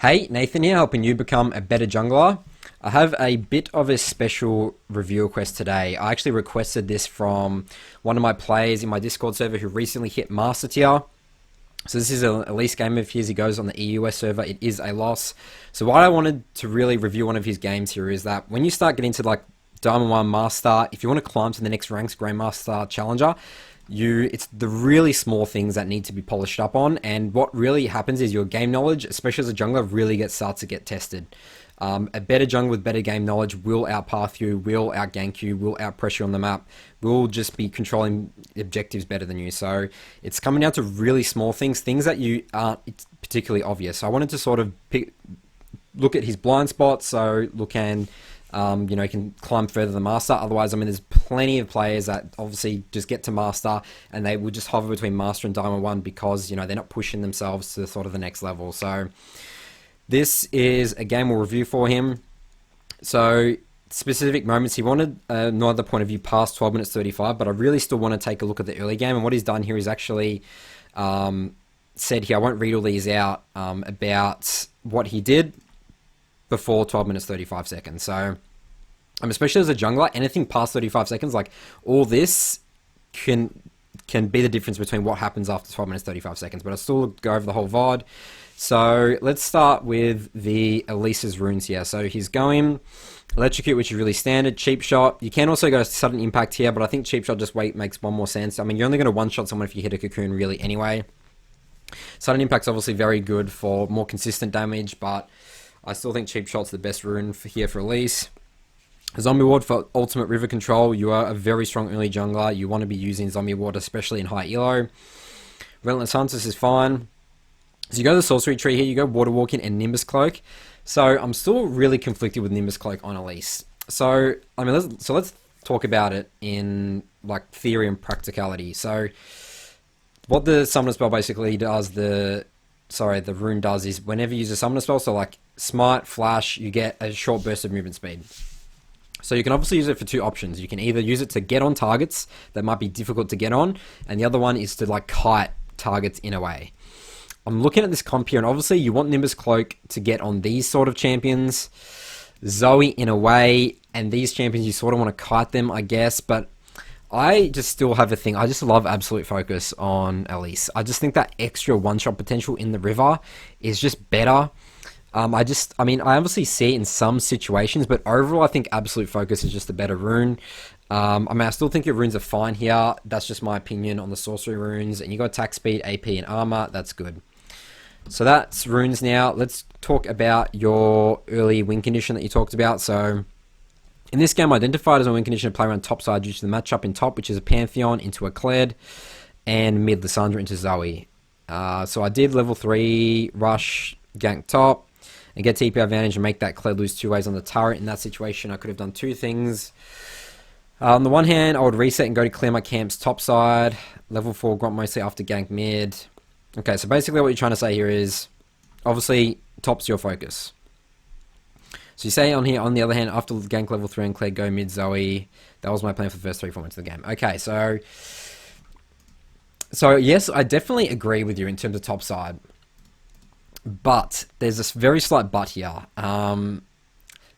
Hey, Nathan here, helping you become a better jungler. I have a bit of a special review request today. I actually requested this from one of my players in my Discord server who recently hit Master Tier. So this is a Elise game of his. He goes on the EUS server. It is a loss. So what I wanted to really review one of his games here is that when you start getting to like Diamond 1 Master, if you want to climb to the next ranks, Grandmaster, Challenger, it's the really small things that need to be polished up on, and what really happens is your game knowledge, especially as a jungler, really starts to get tested. A better jungler with better game knowledge will outpath you, will outgank you, will outpress you on the map, will just be controlling objectives better than you. So it's coming down to really small things that you aren't particularly obvious. So I wanted to sort of look at his blind spots, so look and he can climb further than Master. Otherwise, I mean, there's plenty of players that obviously just get to Master and they will just hover between Master and Diamond 1 because, they're not pushing themselves to sort of the next level. So this is a game we'll review for him. So specific moments, he wanted another point of view past 12 minutes 35, but I really still want to take a look at the early game. And what he's done here is actually said here, I won't read all these out, about what he did before 12 minutes 35 seconds. So especially as a jungler, anything past 35 seconds, like all this can be the difference between what happens after 12 minutes 35 seconds. But I'll still go over the whole VOD. So let's start with the Elise's runes here. So he's going Electrocute, which is really standard. Cheap Shot. You can also go Sudden Impact here, but I think Cheap Shot just makes one more sense. I mean, you're only going to one-shot someone if you hit a Cocoon really anyway. Sudden Impact's obviously very good for more consistent damage, but I still think Cheap Shot's the best rune here for Elise. Zombie Ward for ultimate river control. You are a very strong early jungler. You want to be using Zombie Ward, especially in high elo. Relentless Huntress is fine. So you go to the sorcery tree here, you go Water Walking and Nimbus Cloak. So I'm still really conflicted with Nimbus Cloak on Elise. So I mean, let's talk about it in like theory and practicality. So what the summoner spell basically does, the rune does, is whenever you use a summoner spell, so like Smite, Flash, you get a short burst of movement speed. So you can obviously use it for two options. You can either use it to get on targets that might be difficult to get on, and the other one is to like kite targets in a way. I'm looking at this comp here, and obviously you want Nimbus Cloak to get on these sort of champions, Zoe in a way, and these champions you sort of want to kite them, I guess, but I just still have a thing. I just love Absolute Focus on Elise. I just think that extra one-shot potential in the river is just better. I obviously see it in some situations, but overall I think Absolute Focus is just a better rune. I still think your runes are fine here. That's just my opinion on the sorcery runes. And you got attack speed, AP, and armor. That's good. So that's runes now. Let's talk about your early win condition that you talked about. So in this game, identified as a win condition to play around top side due to the matchup in top, which is a Pantheon into a Kled, and mid Lissandra into Zoe. So I did level 3 rush, gank top, and get TP advantage and make that Kled lose 2 ways on the turret. In that situation, I could have done two things. On the one hand, I would reset and go to clear my camps top side. Level 4 Gromp mostly after gank mid. Okay, so basically what you're trying to say here is, obviously, top's your focus. So you say on here, on the other hand, after gank level 3 and Kled, go mid Zoe. That was my plan for the first 3-4 minutes of the game. Okay, so yes, I definitely agree with you in terms of top side. But there's this very slight but here.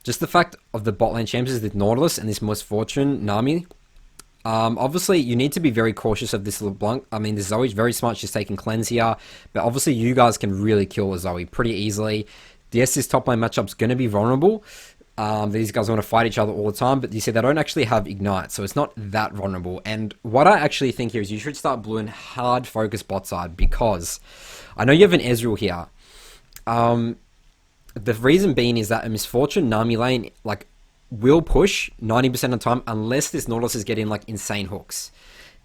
Just the fact of the bot lane champions with Nautilus and this Misfortune Nami. Obviously, you need to be very cautious of this LeBlanc. I mean, this Zoe's very smart. She's taking Cleanse here. But obviously, you guys can really kill a Zoe pretty easily. Yes, this top lane matchup's going to be vulnerable. These guys want to fight each other all the time. But you see, they don't actually have Ignite. So it's not that vulnerable. And what I actually think here is you should start blue and hard focus bot side. Because I know you have an Ezreal here. The reason being is that a Misfortune Nami lane will push 90% of the time unless this Nautilus is getting insane hooks.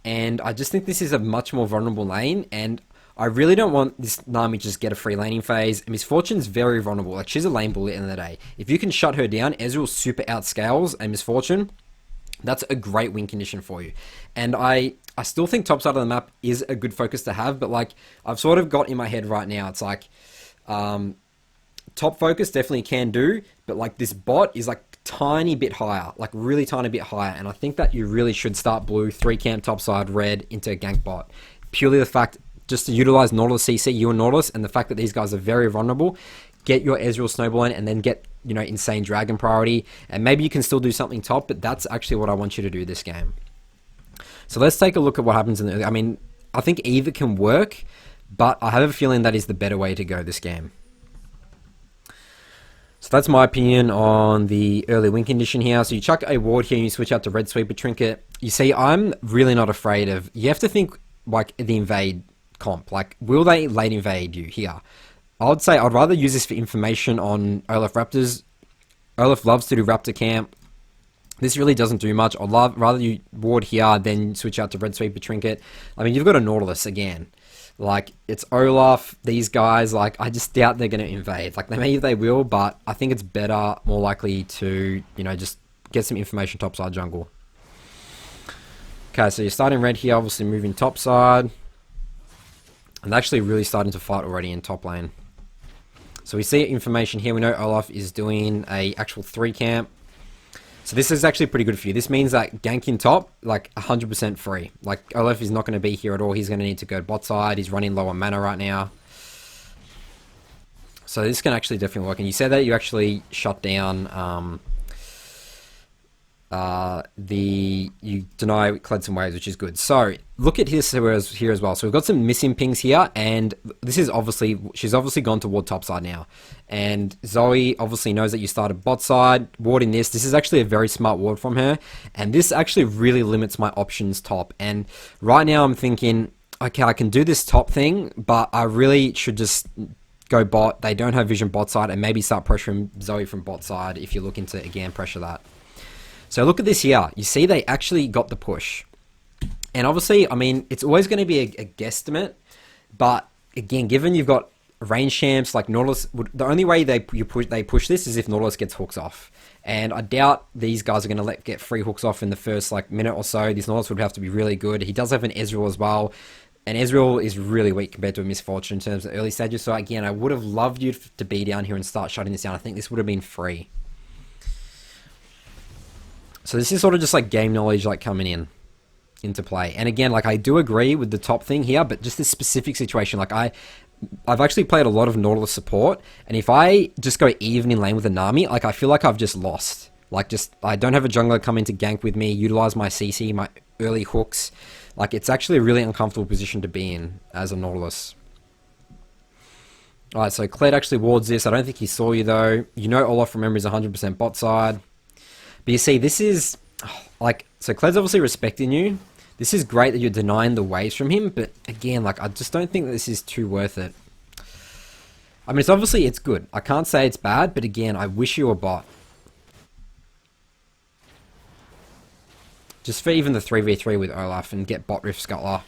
And I just think this is a much more vulnerable lane, and I really don't want this Nami to just get a free laning phase. Misfortune's very vulnerable. She's a lane bully at the end of the day. If you can shut her down, Ezreal super outscales a Misfortune. That's a great win condition for you. And I still think top side of the map is a good focus to have, but I've sort of got in my head right now, it's top focus definitely can do, but this bot is tiny bit higher, really tiny bit higher, and I think that you really should start blue, 3 camp topside, red into a gank bot. Purely the fact, just to utilize Nautilus CC, you and Nautilus, and the fact that these guys are very vulnerable, get your Ezreal snowballing and then get, you know, insane dragon priority. And maybe you can still do something top, but that's actually what I want you to do this game. So let's take a look at what happens in the... I mean, I think either can work, but I have a feeling that is the better way to go this game. So that's my opinion on the early win condition here. So you chuck a ward here and you switch out to Red Sweeper Trinket. You see, I'm really not afraid of... You have to think like the invade comp. Like, will they late invade you here? I would say I'd rather use this for information on Olaf Raptors. Olaf loves to do Raptor Camp. This really doesn't do much. I'd rather you ward here, then switch out to Red Sweeper Trinket. I mean, you've got a Nautilus again. Like, it's Olaf, these guys, like, I just doubt they're going to invade. Like, maybe they will, but I think it's better, more likely to, you know, just get some information topside jungle. Okay, so you're starting red here, obviously moving topside. And they're actually really starting to fight already in top lane. So we see information here. We know Olaf is doing a actual 3 camp. So this is actually pretty good for you. This means that ganking top, like 100% free. Like Olaf is not going to be here at all. He's going to need to go bot side. He's running low on mana right now. So this can actually definitely work. And you said that you actually shut down you deny Cleanse and Waves, which is good. So look at this here as well. So we've got some missing pings here, and this is obviously, she's obviously gone toward top side now. And Zoe obviously knows that you started bot side, warding this. This is actually a very smart ward from her, and this actually really limits my options top. And right now I'm thinking, okay, I can do this top thing, but I really should just go bot. They don't have vision bot side, and maybe start pressuring Zoe from bot side if you're looking to, again, pressure that. So look at this here. You see they actually got the push. And obviously, I mean, it's always going to be a guesstimate. But again, given you've got range champs like Nautilus, the only way they push this is if Nautilus gets hooks off. And I doubt these guys are going to get free hooks off in the first like minute or so. This Nautilus would have to be really good. He does have an Ezreal as well. And Ezreal is really weak compared to a Misfortune in terms of early stages. So again, I would have loved you to be down here and start shutting this down. I think this would have been free. So this is sort of just like game knowledge like coming into play. And again, like I do agree with the top thing here, but just this specific situation, like I've actually played a lot of Nautilus support, and if I just go even in lane with a Nami, like I feel like I've just lost. Like just, I don't have a jungler come in to gank with me, utilize my CC, my early hooks. Like it's actually a really uncomfortable position to be in as a Nautilus. Alright, so Kled actually wards this. I don't think he saw you though. You know Olaf, remember, is 100% bot side. But you see, this is, like, so Kled's obviously respecting you. This is great that you're denying the waves from him, but again, like, I just don't think that this is too worth it. I mean, it's obviously, it's good. I can't say it's bad, but again, I wish you were bot. Just for even the 3v3 with Olaf and get bot Rift Scuttler.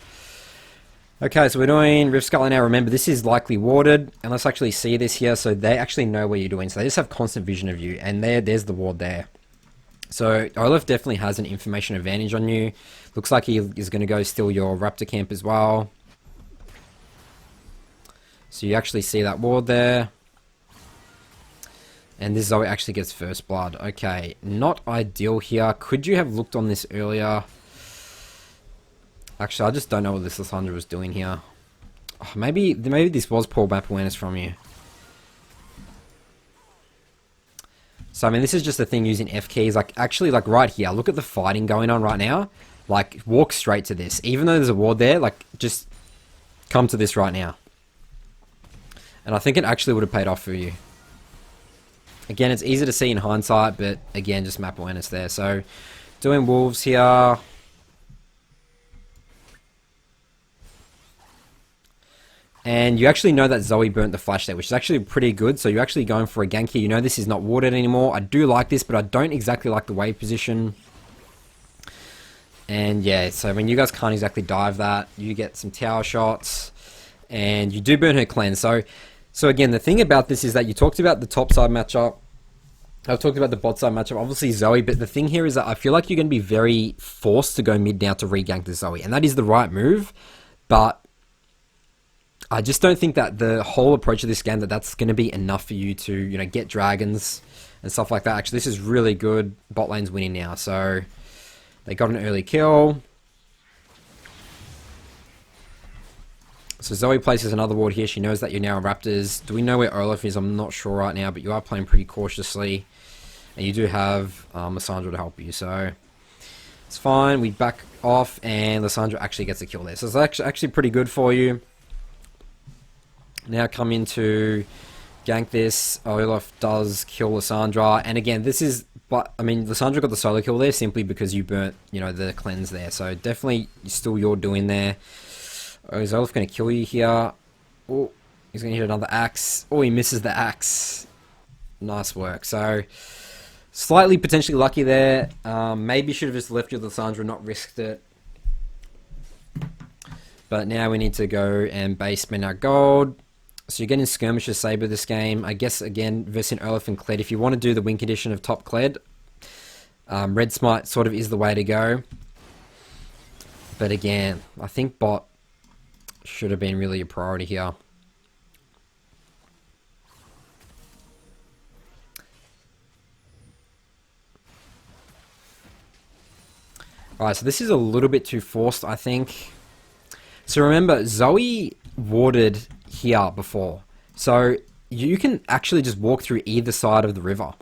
Okay, so we're doing Rift Scuttler now. Remember, this is likely warded, and let's actually see this here, so they actually know where you're doing. So they just have constant vision of you, and there's the ward there. So Olaf definitely has an information advantage on you. Looks like he is going to go steal your Raptor camp as well. So you actually see that ward there. And this Zoe actually gets first blood. Okay, not ideal here. Could you have looked on this earlier? Actually, I just don't know what this Lysandra was doing here. Oh, maybe this was poor map awareness from you. So, I mean, this is just the thing using F keys. Like, actually, like, right here, look at the fighting going on right now. Like, walk straight to this. Even though there's a ward there, like, just come to this right now. And I think it actually would have paid off for you. Again, it's easy to see in hindsight, but again, just map awareness there. So, doing wolves here. And you actually know that Zoe burnt the flash there, which is actually pretty good. So you're actually going for a gank here. You know this is not warded anymore. I do like this, but I don't exactly like the wave position. And yeah, so I mean, you guys can't exactly dive that. You get some tower shots. And you do burn her cleanse. So again, the thing about this is that you talked about the top side matchup. I've talked about the bot side matchup, obviously Zoe, but the thing here is that I feel like you're going to be very forced to go mid now to re-gank the Zoe. And that is the right move, but I just don't think that the whole approach of this game, that's going to be enough for you to, you know, get dragons and stuff like that. Actually, this is really good. Bot lane's winning now, so they got an early kill. So Zoe places another ward here. She knows that you're now Raptors. Do we know where Olaf is? I'm not sure right now, but you are playing pretty cautiously. And you do have Lissandra to help you, so it's fine. We back off, and Lissandra actually gets a kill there. So it's actually pretty good for you. Now come in to gank this. Olaf does kill Lissandra, and again, this is... But, I mean, Lissandra got the solo kill there simply because you burnt, you know, the cleanse there. So definitely still you're doing there. Oh, is Olaf going to kill you here? Oh, he's going to hit another axe. Oh, he misses the axe. Nice work. So... Slightly potentially lucky there. Maybe should have just left you with Lissandra, not risked it. But now we need to go and base spend our gold. So you're getting Skirmisher Saber this game. I guess, again, versus Olaf and Kled. If you want to do the win condition of top Kled, Red Smite sort of is the way to go. But again, I think bot should have been really a priority here. Alright, so this is a little bit too forced, I think. So remember, Zoe warded here before. So you can actually just walk through either side of the river.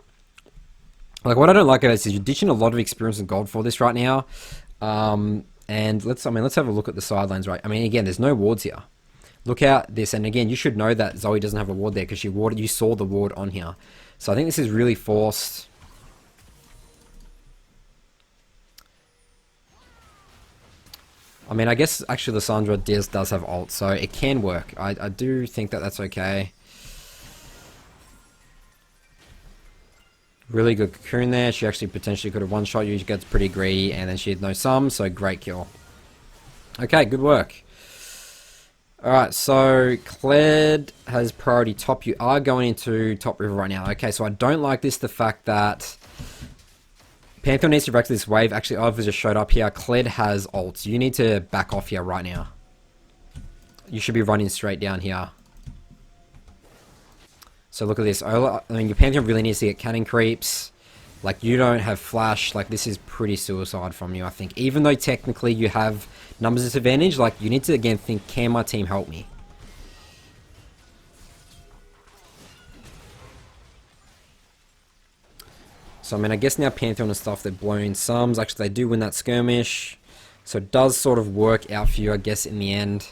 Like, what I don't like about this is you're ditching a lot of experience and gold for this right now. And let's have a look at the side lanes, right? I mean, again, there's no wards here. Look out this, and again, you should know that Zoe doesn't have a ward there because you saw the ward on here. So I think this is really forced. I mean, I guess actually Lissandra does have ult, so it can work. I do think that that's okay. Really good cocoon there. She actually potentially could have one-shot you. She gets pretty greedy, and then she had no sum, so great kill. Okay, good work. Alright, so Kled has priority top. You are going into top river right now. Okay, so I don't like this, the fact that Pantheon needs to react to this wave. Actually, I've just showed up here. Kled has ults. You need to back off here right now. You should be running straight down here. So look at this. I mean, your Pantheon really needs to get cannon creeps. Like, you don't have flash. Like, this is pretty suicide from you, I think. Even though technically you have numbers disadvantage, like, you need to, again, think, can my team help me? So, I mean, I guess now Pantheon and stuff, they're blowing sums. Actually, they do win that skirmish. So, it does sort of work out for you, I guess, in the end.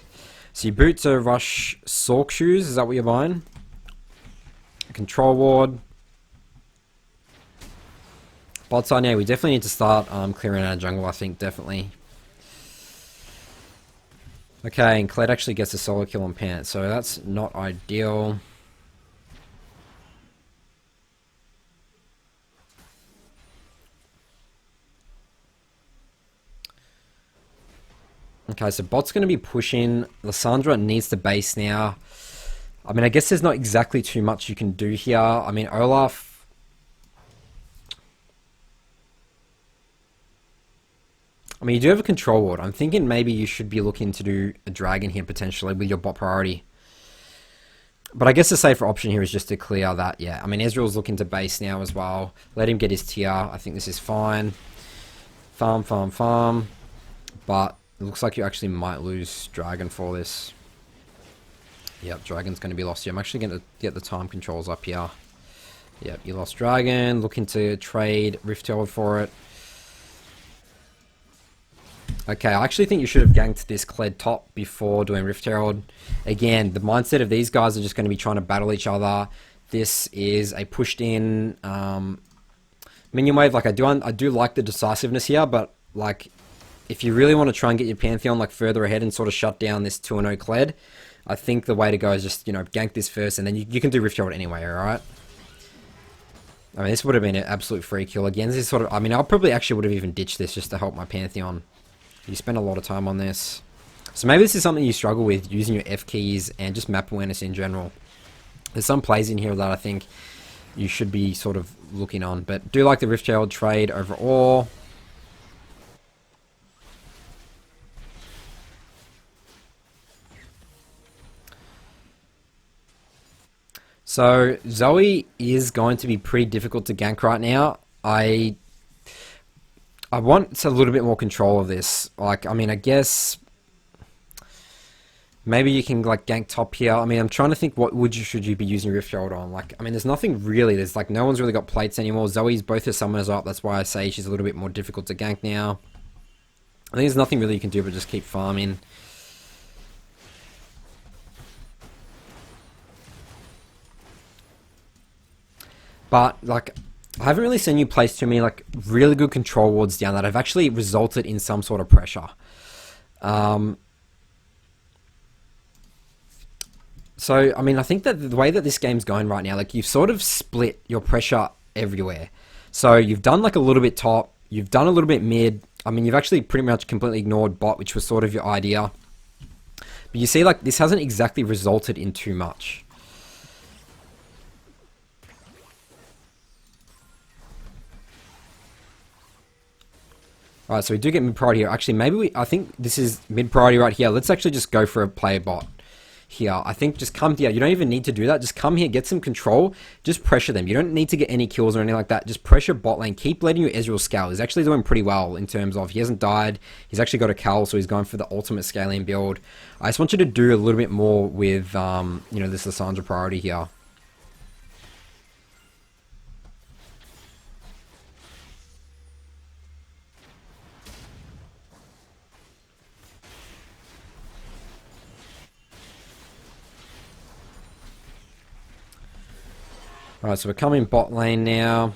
So, you boot to rush Sork Shoes. Is that what you're buying? A control ward. Bot side, yeah, we definitely need to start clearing out of jungle, I think, definitely. Okay, and Kled actually gets a solo kill on Pant, so that's not ideal. Okay, so bot's going to be pushing. Lissandra needs to base now. I mean, I guess there's not exactly too much you can do here. I mean, Olaf... I mean, you do have a control ward. I'm thinking maybe you should be looking to do a dragon here, potentially, with your bot priority. But I guess the safer option here is just to clear that, yeah. I mean, Ezreal's looking to base now as well. Let him get his tier. I think this is fine. Farm, farm, farm. But... it looks like you actually might lose Dragon for this. Yep, Dragon's going to be lost here. I'm actually going to get the time controls up here. Yep, you lost Dragon. Looking to trade Rift Herald for it. Okay, I actually think you should have ganked this Kled top before doing Rift Herald. Again, the mindset of these guys are just going to be trying to battle each other. This is a pushed in minion wave. Like, I do like the decisiveness here, but like... if you really want to try and get your Pantheon like further ahead and sort of shut down this 2-0 Kled, I think the way to go is just, you know, gank this first, and then you can do Rift Herald anyway, alright? I mean, this would have been an absolute free kill. Again, this is sort of... I mean, I probably actually would have even ditched this just to help my Pantheon. You spend a lot of time on this. So maybe this is something you struggle with, using your F keys and just map awareness in general. There's some plays in here that I think you should be sort of looking on. But do like the Rift Herald trade overall. So, Zoe is going to be pretty difficult to gank right now. I want a little bit more control of this. Like, I mean, I guess... Maybe you can like gank top here. I mean, I'm trying to think what should you be using Rift Herald on. Like, I mean, there's nothing really. There's like no one's really got plates anymore. Zoe's both her summoners up. That's why I say she's a little bit more difficult to gank now. I think there's nothing really you can do but just keep farming. But like, I haven't really seen you place too many like really good control wards down that have actually resulted in some sort of pressure. So, I mean, I think that the way that this game's going right now, like, you've sort of split your pressure everywhere. So, you've done, like, a little bit top. You've done a little bit mid. I mean, you've actually pretty much completely ignored bot, which was sort of your idea. But you see, like, this hasn't exactly resulted in too much. Alright, so we do get mid-priority here. Actually, I think this is mid-priority right here. Let's actually just go for a player bot here. I think just come here. You don't even need to do that. Just come here, get some control. Just pressure them. You don't need to get any kills or anything like that. Just pressure bot lane. Keep letting your Ezreal scale. He's actually doing pretty well in terms of he hasn't died. He's actually got a Cal, so he's going for the ultimate scaling build. I just want you to do a little bit more with, you know, this Lissandra priority here. Alright, so we're coming bot lane now.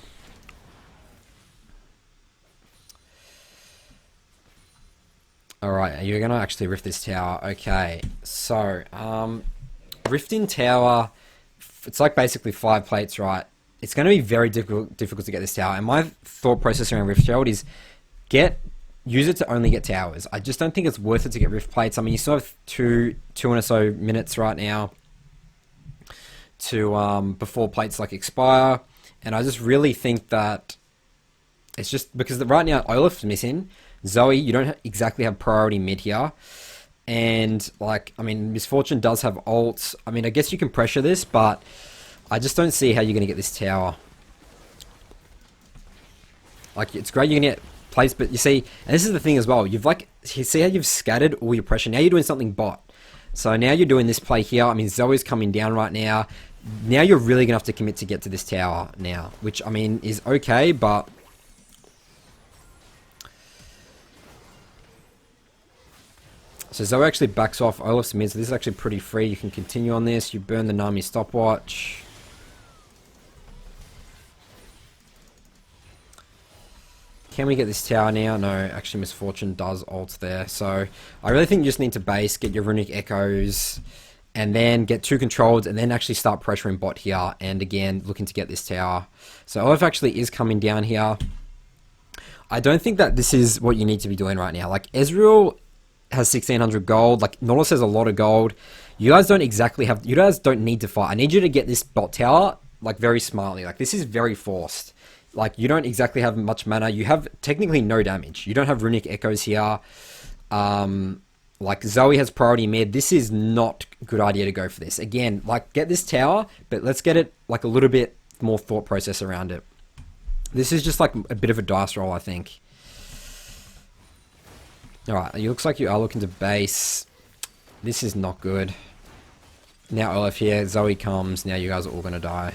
Alright, you're going to actually rift this tower. Okay, so, rifting tower, it's like basically 5 plates, right? It's going to be very difficult to get this tower. And my thought process around Rift Herald is use it to only get towers. I just don't think it's worth it to get rift plates. I mean, you still have two and so minutes right now to before plates like expire, and I just really think that it's just because right now Olaf's missing. Zoe, you don't exactly have priority mid here, and like, I mean, Misfortune does have ults. I mean, I guess you can pressure this, but I just don't see how you're gonna get this tower. Like, it's great you can get plates, but you see, and this is the thing as well, you see how you've scattered all your pressure. Now you're doing something bot. So now you're doing this play here. I mean, Zoe's coming down right now. Now you're really going to have to commit to get to this tower now, which, I mean, is okay, but so Zoe actually backs off Olaf's mid, so this is actually pretty free. You can continue on this. You burn the Nami stopwatch. Can we get this tower now? No, actually Misfortune does ult there. So I really think you just need to base, get your runic echoes, and then get 2 controls, and then actually start pressuring bot here. And again, looking to get this tower. So Olaf actually is coming down here. I don't think that this is what you need to be doing right now. Like, Ezreal has 1600 gold. Like, Nautilus has a lot of gold. You guys don't need to fight. I need you to get this bot tower, like, very smartly. Like, this is very forced. Like, you don't exactly have much mana. You have technically no damage. You don't have runic echoes here. Like, Zoe has priority mid. This is not a good idea to go for this. Again, like, get this tower, but let's get it, like, a little bit more thought process around it. This is just, like, a bit of a dice roll, I think. Alright, it looks like you are looking to base. This is not good. Now Olaf here. Zoe comes. Now you guys are all going to die.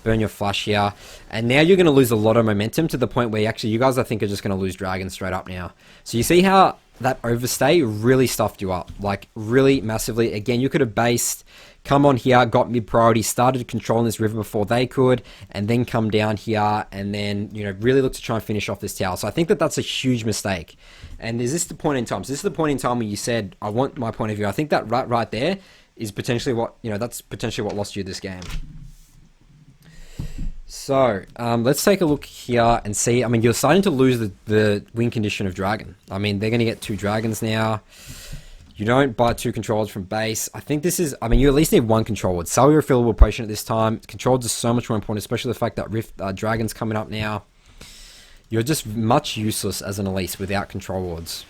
Burn your flush here, and now you're going to lose a lot of momentum to the point where actually you guys, I think, are just going to lose dragons straight up now. So you see how that overstay really stuffed you up, like really massively. Again, you could have based, come on here, got mid priority, started controlling this river before they could, and then come down here and then, you know, really look to try and finish off this tower. So I think that that's a huge mistake. And is this the point in time? So this is the point in time where you said, I want my point of view. I think that right there is potentially what, you know, that's potentially what lost you this game. So, let's take a look here and see. I mean, you're starting to lose the win condition of dragon. I mean, they're going to get 2 dragons now. You don't buy 2 controllers from base. I think this is, I mean, you at least need 1 controller. Sell your refillable potion at this time. Controls are so much more important, especially the fact that dragon's coming up now. You're just much useless as an Elise without control wards.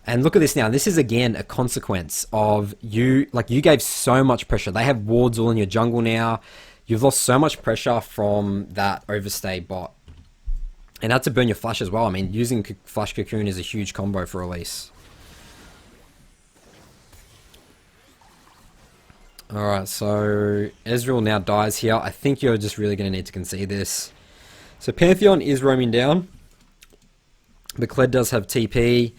And look at this now. This is, again, a consequence of you, like, you gave so much pressure. They have wards all in your jungle now. You've lost so much pressure from that overstay bot. And that's to burn your flash as well. I mean, using Flash Cocoon is a huge combo for Elise. Alright, so Ezreal now dies here. I think you're just really going to need to concede this. So Pantheon is roaming down. But Kled does have TP.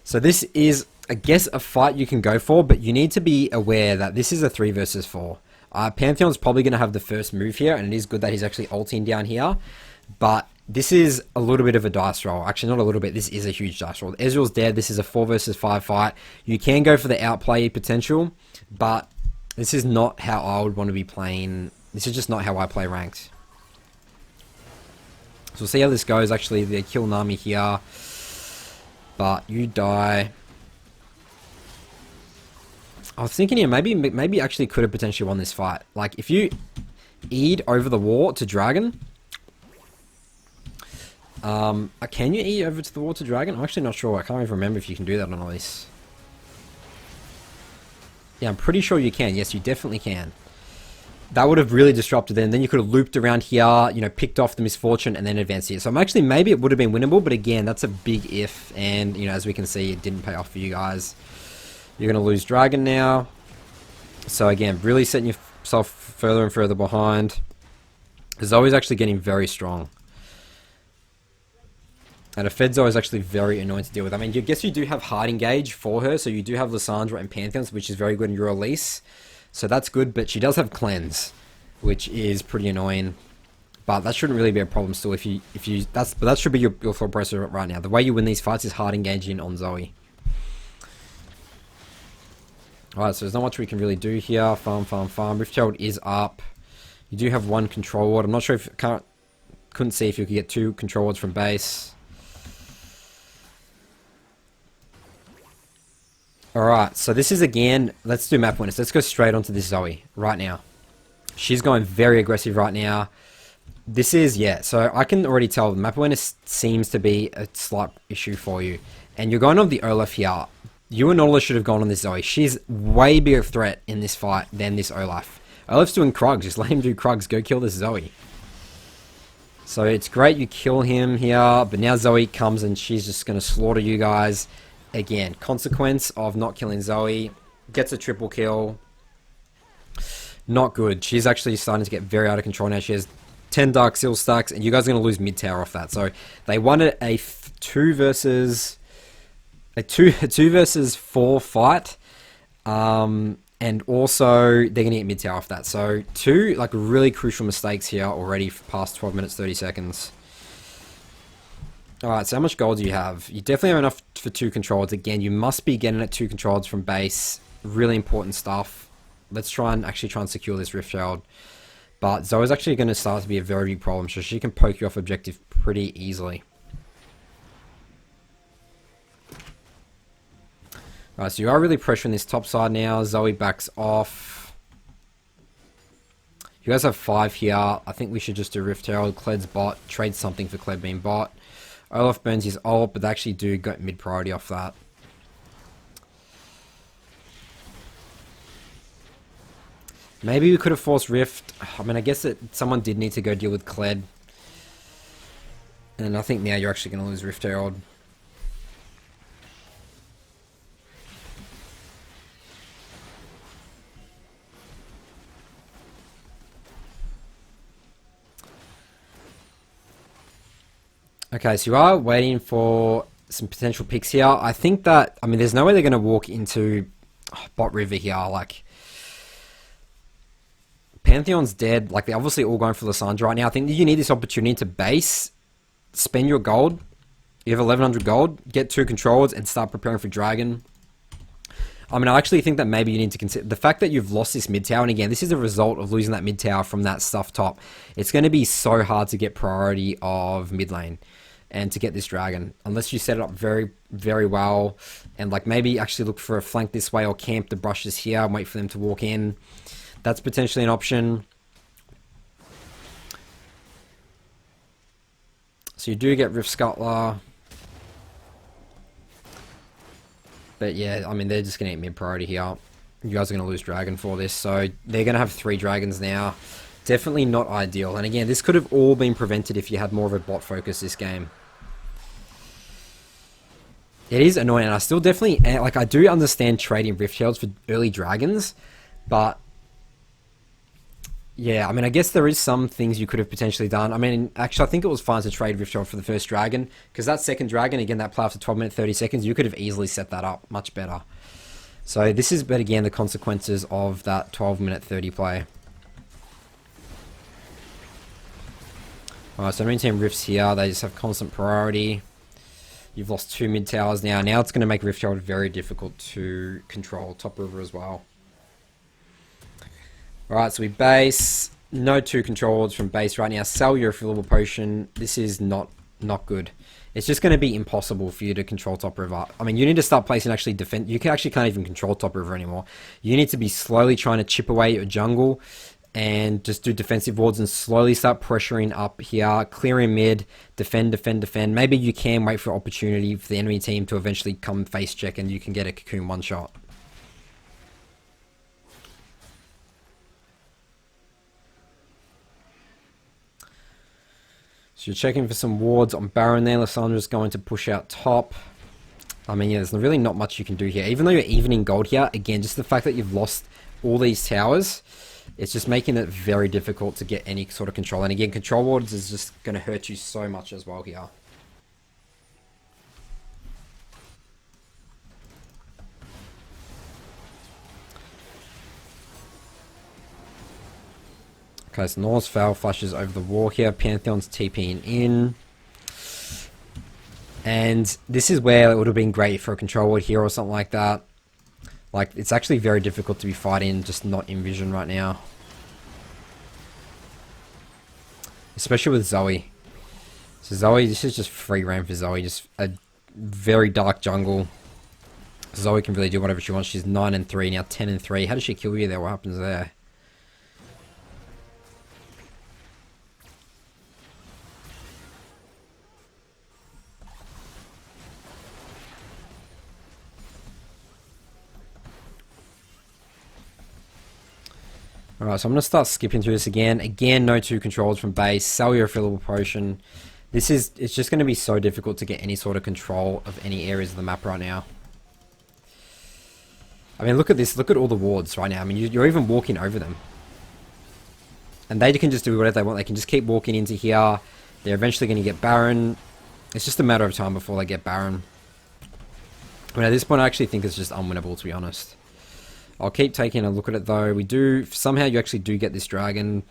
So this is, I guess, a fight you can go for, but you need to be aware that this is a 3 versus 4. Pantheon's probably going to have the first move here, and it is good that he's actually ulting down here. But this is a little bit of a dice roll. Actually, not a little bit. This is a huge dice roll. Ezreal's dead. This is a 4 versus 5 fight. You can go for the outplay potential, but this is not how I would want to be playing. This is just not how I play ranked. So we'll see how this goes. Actually, they kill Nami here, but you die. I was thinking here, maybe actually could have potentially won this fight. Like, if you E'd over the wall to Dragon. Can you E over to the wall to Dragon? I'm actually not sure. I can't even remember if you can do that on Elise. Yeah, I'm pretty sure you can. Yes, you definitely can. That would have really disrupted them. Then you could have looped around here, you know, picked off the misfortune and then advanced here. So I'm actually, maybe it would have been winnable, but again, that's a big if. And, you know, as we can see, it didn't pay off for you guys. You're going to lose Dragon now. So again, really setting yourself further and further behind. Zoe's actually getting very strong. And a Fedzo is actually very annoying to deal with. I mean, I guess you do have hard engage for her, so you do have Lissandra and Pantheons, which is very good in your Elise. So that's good, but she does have cleanse, which is pretty annoying. But that shouldn't really be a problem still but that should be your thought process right now. The way you win these fights is hard engaging on Zoe. Alright, so there's not much we can really do here. Farm. Riftchild is up. You do have one control ward. I'm not sure if couldn't see if you could get 2 control wards from base. Alright, so this is again, let's do map winners. Let's go straight onto this Zoe right now. She's going very aggressive right now. This is, yeah, so I can already tell the map winners seems to be a slight issue for you. And you're going on the Olaf here. You and Nola should have gone on this Zoe. She's way bigger threat in this fight than this Olaf. Olaf's doing Krugs, just let him do Krugs, go kill this Zoe. So it's great you kill him here, but now Zoe comes and she's just going to slaughter you guys. Again, consequence of not killing Zoe. Gets a triple kill. Not good. She's actually starting to get very out of control now. She has 10 Dark Seal stacks, and you guys are going to lose mid tower off that. So they wanted a 2 versus 4 fight. And also, they're going to get mid tower off that. So 2 like really crucial mistakes here already past 12 minutes, 30 seconds. Alright, so how much gold do you have? You definitely have enough for 2 controls. Again, you must be getting at 2 controls from base. Really important stuff. Let's try and secure this Riftchild. But Zoe's actually going to start to be a very big problem, so she can poke you off objective pretty easily. Alright, so you are really pressuring this top side now. Zoe backs off. You guys have 5 here. I think we should just do Riftchild. Kled's bot. Trade something for Kled being bot. Olaf burns his ult, but they actually do get mid priority off that. Maybe we could have forced Rift. I mean, I guess that someone did need to go deal with Kled. And I think now you're actually going to lose Rift Herald. Okay, so you are waiting for some potential picks here. I think that, I mean, there's no way they're going to walk into bot river here. Like, Pantheon's dead. Like, they're obviously all going for Lissandra right now. I think you need this opportunity to base, spend your gold. You have 1100 gold, get 2 controls, and start preparing for Dragon. I mean, I actually think that maybe you need to consider the fact that you've lost this mid tower, and again, this is a result of losing that mid tower from that stuff top. It's going to be so hard to get priority of mid lane and to get this Dragon, unless you set it up very, very well, and like maybe actually look for a flank this way or camp the brushes here and wait for them to walk in. That's potentially an option. So you do get Rift Scuttler. But yeah, I mean, they're just going to get mid priority here. You guys are going to lose Dragon for this. So they're going to have 3 dragons now. Definitely not ideal. And again, this could have all been prevented if you had more of a bot focus this game. It is annoying, and I still definitely, like, I do understand trading Rift Shields for early dragons, but yeah, I mean, I guess there is some things you could have potentially done. I mean, actually, I think it was fine to trade Rift Shield for the first dragon, because that second dragon, again, that play after 12 minutes, 30 seconds, you could have easily set that up much better. So this is, but again, the consequences of that 12 minute 30 play. Alright, so enemy team Rifts here, they just have constant priority. You've lost 2 mid towers now. Now it's going to make Rift Shield very difficult to control top river as well. Alright, so we base. No 2 control wards from base right now. Sell your refillable potion. This is not good. It's just going to be impossible for you to control top river. I mean, you need to start placing actually defend. You actually can't even control top river anymore. You need to be slowly trying to chip away your jungle and just do defensive wards and slowly start pressuring up here, clearing mid, defend. Maybe you can wait for opportunity for the enemy team to eventually come face check and you can get a cocoon one shot. So you're checking for some wards on Baron there. Lissandra's going to push out top. I mean, yeah, there's really not much you can do here. Even though you're even in gold here, again, just the fact that you've lost all these towers, it's just making it very difficult to get any sort of control. And again, control wards is just going to hurt you so much as well here. Okay, so Norse Foul flashes over the wall here. Pantheon's TPing in. And this is where it would have been great for a control ward here or something like that. Like, it's actually very difficult to be fighting, just not in vision right now. Especially with Zoe. So Zoe, this is just free reign for Zoe. Just a very dark jungle. Zoe can really do whatever she wants. She's 9 and 3, now 10 and 3. How does she kill you there? What happens there? Alright, so I'm going to start skipping through this again. Again, no 2 controls from base. Sell your refillable potion. It's just going to be so difficult to get any sort of control of any areas of the map right now. I mean, look at this. Look at all the wards right now. I mean, you're even walking over them. And they can just do whatever they want. They can just keep walking into here. They're eventually going to get Baron. It's just a matter of time before they get Baron. I mean, at this point, I actually think it's just unwinnable, to be honest. I'll keep taking a look at it though. We do, somehow you actually do get this dragon.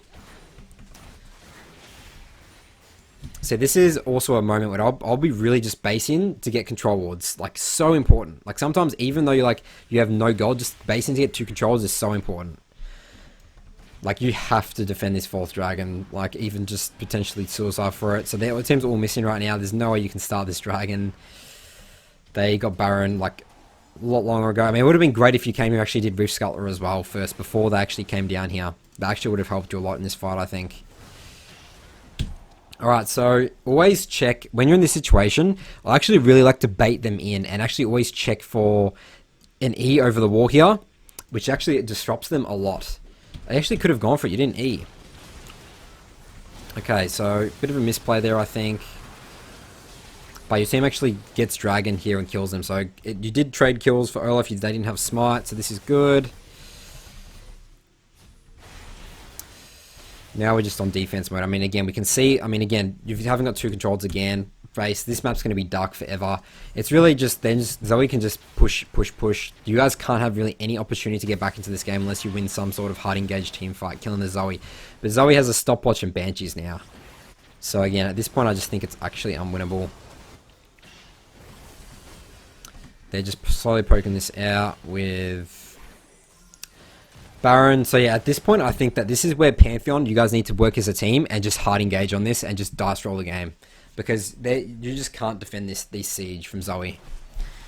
So this is also a moment where I'll be really just basing to get control wards. Like, so important. Like, sometimes even though you have no gold, just basing to get 2 controls is so important. Like, you have to defend this 4th dragon. Like, even just potentially suicide for it. So the team's all missing right now. There's no way you can start this dragon. They got Baron, like, a lot longer ago. I mean, it would have been great if you came here and actually did Rift Scuttler as well first, before they actually came down here. That actually would have helped you a lot in this fight, I think. Alright, so always check, when you're in this situation, I actually really like to bait them in, and actually always check for an E over the wall here, which actually disrupts them a lot. They actually could have gone for it, you didn't E. Okay, so, bit of a misplay there, I think. But your team actually gets Dragon here and kills them. So you did trade kills for Olaf. They didn't have Smite, so this is good. Now we're just on defense mode. I mean, again, we can see... I mean, again, you haven't got 2 controls again. Face. This map's going to be dark forever. It's really just... Then Zoe can just push. You guys can't have really any opportunity to get back into this game unless you win some sort of hard engaged team fight, killing the Zoe. But Zoe has a stopwatch and Banshees now. So again, at this point, I just think it's actually unwinnable. They're just slowly poking this out with Baron. So yeah, at this point, I think that this is where Pantheon, you guys need to work as a team and just hard engage on this and just dice roll the game. Because you just can't defend this siege from Zoe.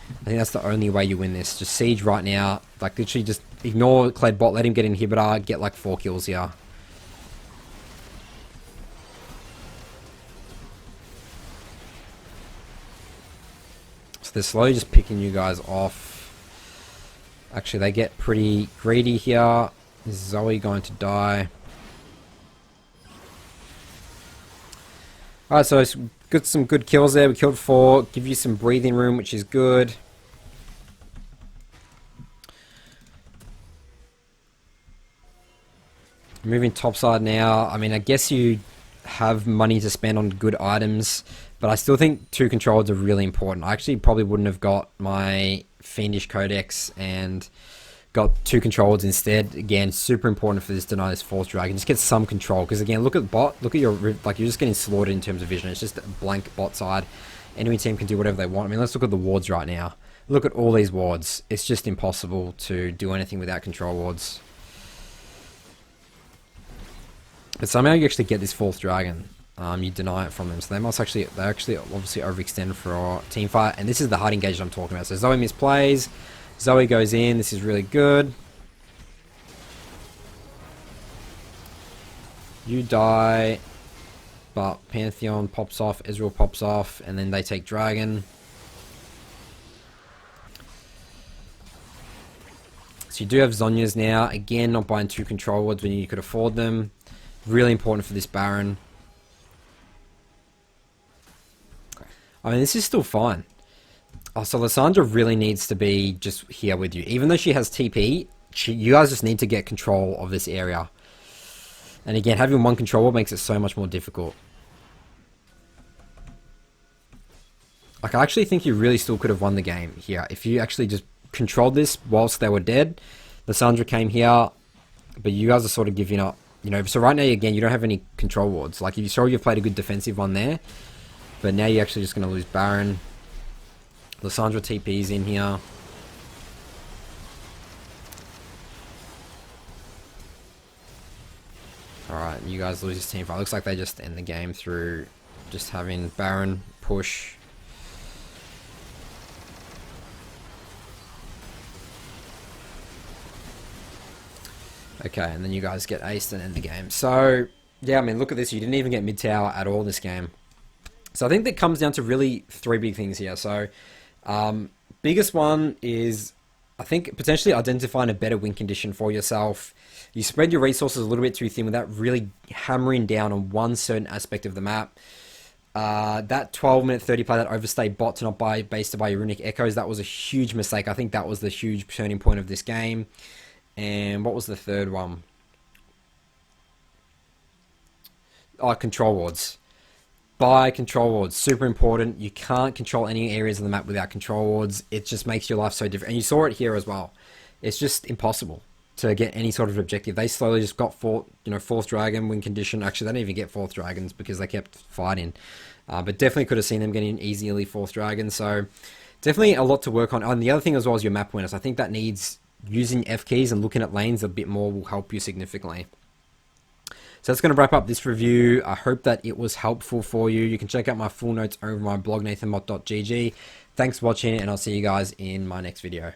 I think that's the only way you win this. Just siege right now. Like, literally just ignore Kled bot, let him get inhibitor, get like 4 kills here. So they're slowly just picking you guys off. Actually, they get pretty greedy here. Is Zoe going to die? Alright, so it's got some good kills there. We killed 4. Give you some breathing room, which is good. Moving topside now. I mean, I guess you have money to spend on good items, but I still think 2 controls are really important. I actually probably wouldn't have got my Fiendish Codex and got 2 controls instead. Again, super important for this deny this fourth dragon. Just get some control, because again, look at bot. Look at your, like, you're just getting slaughtered in terms of vision. It's just a blank bot side. Enemy team can do whatever they want. I mean, let's look at the wards right now. Look at all these wards. It's just impossible to do anything without control wards. But somehow you actually get this fourth dragon. You deny it from them, so they actually obviously overextend for our team fight. And this is the hard engage I'm talking about. So Zoe misplays, Zoe goes in. This is really good. You die, but Pantheon pops off, Ezreal pops off, and then they take dragon. So you do have Zhonya's now. Again, not buying 2 control wards when you could afford them. Really important for this Baron. I mean, this is still fine. Oh, so Lissandra really needs to be just here with you. Even though she has TP, you guys just need to get control of this area. And again, having 1 controller makes it so much more difficult. Like, I actually think you really still could have won the game here. If you actually just controlled this whilst they were dead. Lissandra came here, but you guys are sort of giving up. You know, so right now, again, you don't have any control wards. Like, you saw you've played a good defensive one there, but now you're actually just going to lose Baron. Lissandra TP's in here. Alright, you guys lose this team fight. Looks like they just end the game through just having Baron push. Okay, and then you guys get aced and end the game. So, yeah, I mean, look at this. You didn't even get mid tower at all this game. So I think that comes down to really 3 big things here. So, biggest one is, I think, potentially identifying a better win condition for yourself. You spread your resources a little bit too thin without really hammering down on one certain aspect of the map. That 12-minute 30 play, that overstay bot to not buy base to buy your runic echoes, that was a huge mistake. I think that was the huge turning point of this game. And what was the third one? Oh, control wards. Buy control wards. Super important. You can't control any areas of the map without control wards. It just makes your life so different. And you saw it here as well. It's just impossible to get any sort of objective. They slowly just got fourth dragon win condition. Actually, they didn't even get 4th dragons because they kept fighting. But definitely could have seen them getting easily 4th dragon. So definitely a lot to work on. And the other thing as well is your map winners. I think that needs using F keys and looking at lanes a bit more will help you significantly. So that's going to wrap up this review. I hope that it was helpful for you. You can check out my full notes over my blog, nathanmott.gg. Thanks for watching, and I'll see you guys in my next video.